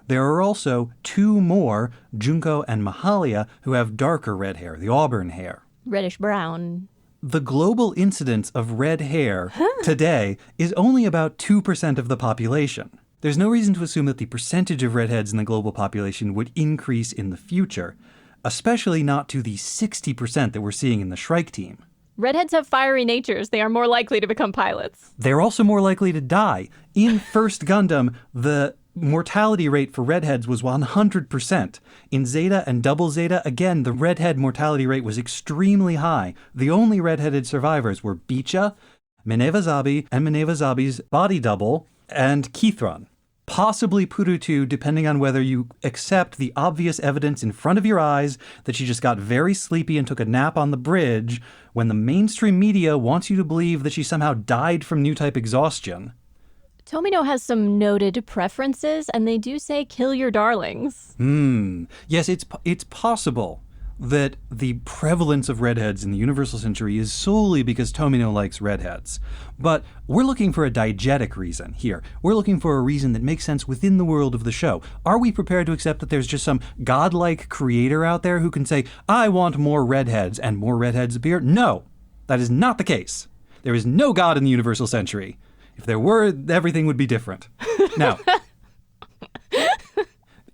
There are also 2 more, Junko and Mahalia, who have darker red hair, the auburn hair. Reddish brown. The global incidence of red hair today is only about 2% of the population. There's no reason to assume that the percentage of redheads in the global population would increase in the future, especially not to the 60% that we're seeing in the Shrike team. Redheads have fiery natures. They are more likely to become pilots. They're also more likely to die. In First Gundam, the mortality rate for redheads was 100%. In Zeta and Double Zeta, again, the redhead mortality rate was extremely high. The only redheaded survivors were Bicha, Mineva Zabi, and Mineva Zabi's body double, and Kithron. Possibly Purutu, depending on whether you accept the obvious evidence in front of your eyes that she just got very sleepy and took a nap on the bridge, when the mainstream media wants you to believe that she somehow died from new type exhaustion. Tomino has some noted preferences, and they do say kill your darlings. Yes, it's possible that the prevalence of redheads in the Universal Century is solely because Tomino likes redheads. But we're looking for a diegetic reason here. We're looking for a reason that makes sense within the world of the show. Are we prepared to accept that there's just some godlike creator out there who can say, I want more redheads, and more redheads appear? No, that is not the case. There is no God in the Universal Century. If there were, everything would be different. Now,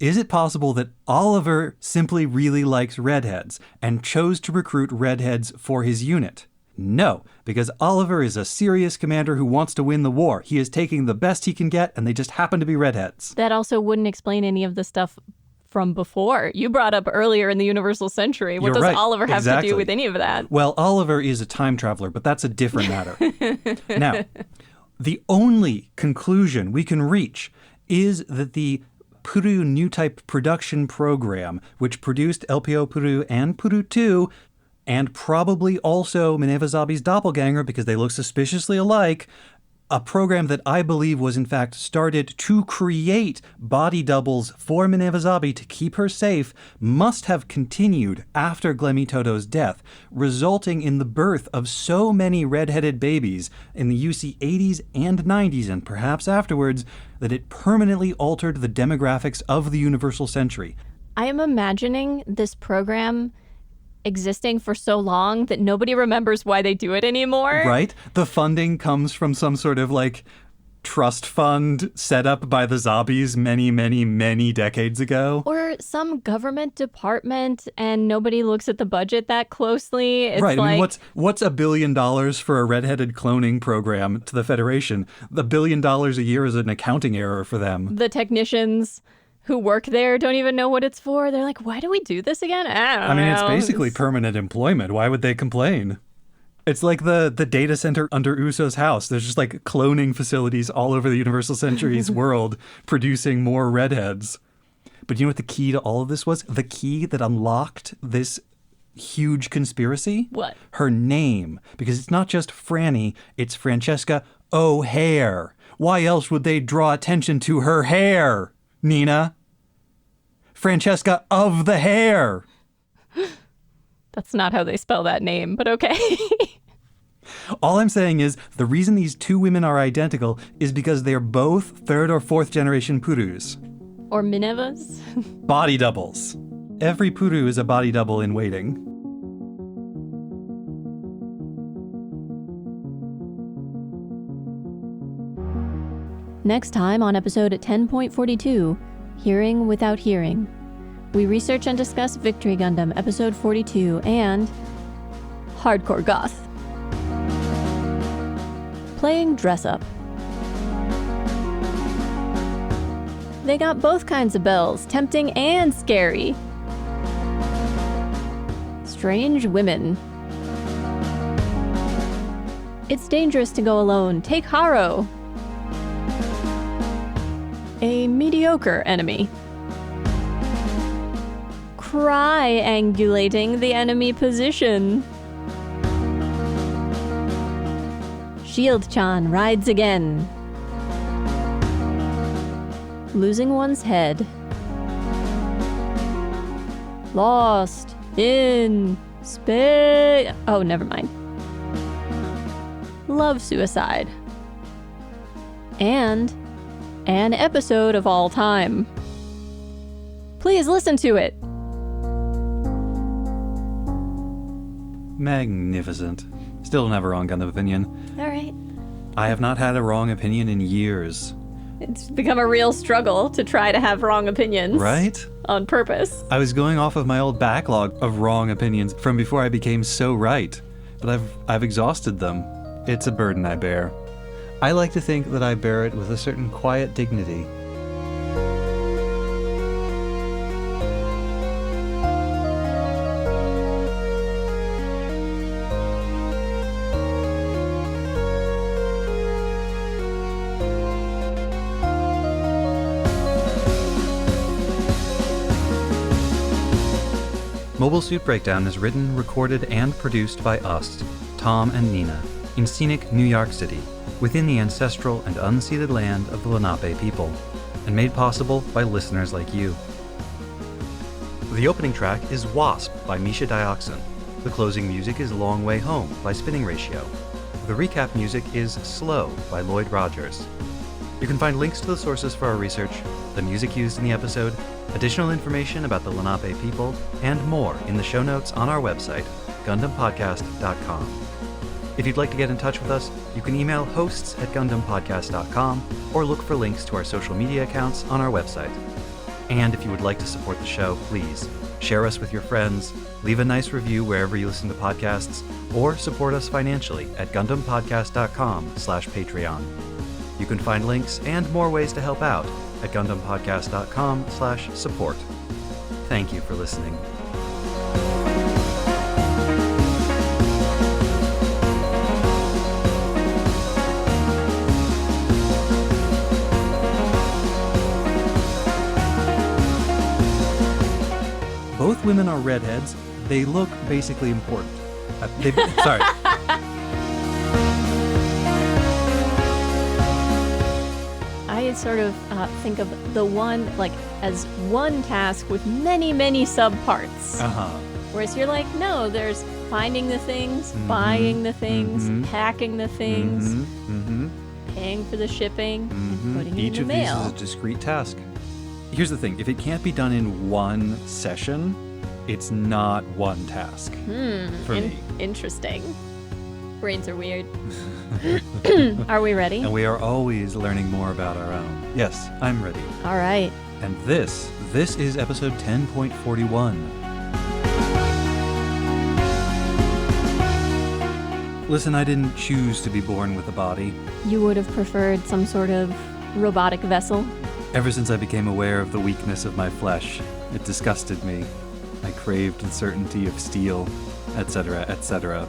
is it possible that Oliver simply really likes redheads and chose to recruit redheads for his unit? No, because Oliver is a serious commander who wants to win the war. He is taking the best he can get, and they just happen to be redheads. That also wouldn't explain any of the stuff from before. You brought up earlier in the Universal Century. What does Oliver have to do with any of that? Well, Oliver is a time traveler, but that's a different matter. Now, the only conclusion we can reach is that the Puru New Type Production Program, which produced LPO Puru and Puru 2, and probably also Minevazabi's doppelganger because they look suspiciously alike, a program that I believe was in fact started to create body doubles for Minevazabi to keep her safe, must have continued after Glemitoto's death, resulting in the birth of so many red-headed babies in the UC 80s and 90s and perhaps afterwards that it permanently altered the demographics of the Universal Century. I am imagining this program existing for so long that nobody remembers why they do it anymore. Right? The funding comes from some sort of trust fund set up by the Zabis many, many, many decades ago. Or some government department and nobody looks at the budget that closely. It's right. I mean, what's $1 billion for a redheaded cloning program to the Federation? The $1 billion a year is an accounting error for them. The technicians who work there don't even know what it's for. They're like, why do we do this again? I mean, it's basically permanent employment. Why would they complain? It's like the data center under Uso's house. There's just cloning facilities all over the Universal Century's world producing more redheads. But you know what the key to all of this was? The key that unlocked this huge conspiracy? What? Her name. Because it's not just Franny, it's Francesca O'Hare. Why else would they draw attention to her hair? Nina. Francesca of the Hair. That's not how they spell that name, but okay. All I'm saying is the reason these two women are identical is because they're both third or fourth generation Purus. Or Minevas. Body doubles. Every Puru is a body double in waiting. Next time on episode 10.42, Hearing Without Hearing, we research and discuss Victory Gundam episode 42 and Hardcore Goth. Playing dress up. They got both kinds of bells, tempting and scary. Strange women. It's dangerous to go alone. Take Haro. A mediocre enemy. Triangulating the enemy position. Shield-chan rides again. Losing one's head. Lost in space. Oh, never mind. Love suicide. And an episode of all time. Please listen to it. Magnificent. Still don't have a wrong Gundam opinion. All right. I have not had a wrong opinion in years. It's become a real struggle to try to have wrong opinions. Right? On purpose. I was going off of my old backlog of wrong opinions from before I became so right, but I've exhausted them. It's a burden I bear. I like to think that I bear it with a certain quiet dignity. Mobile Suit Breakdown is written, recorded, and produced by us, Tom and Nina, in scenic New York City, within the ancestral and unceded land of the Lenape people, and made possible by listeners like you. The opening track is Wasp by Misha Dioxin. The closing music is Long Way Home by Spinning Ratio. The recap music is Slow by Lloyd Rogers. You can find links to the sources for our research, the music used in the episode, additional information about the Lenape people, and more in the show notes on our website, GundamPodcast.com. If you'd like to get in touch with us, you can email hosts@GundamPodcast.com or look for links to our social media accounts on our website. And if you would like to support the show, please share us with your friends, leave a nice review wherever you listen to podcasts, or support us financially at GundamPodcast.com/Patreon. You can find links and more ways to help out at GundamPodcast.com/support. Thank you for listening. Both women are redheads. They look basically important. Sorry. I sort of think of the one as one task with many, many subparts. Whereas you're like, no, there's finding the things, buying the things, packing the things, paying for the shipping, and putting it in the mail. Each of these is a discrete task. Here's the thing, if it can't be done in one session, it's not one task for me. Interesting. Brains are weird. Are we ready? And we are always learning more about our own. Yes, I'm ready. All right. And this is episode 10.41. Listen, I didn't choose to be born with a body. You would have preferred some sort of robotic vessel? Ever since I became aware of the weakness of my flesh, it disgusted me. I craved the certainty of steel, etc., etc.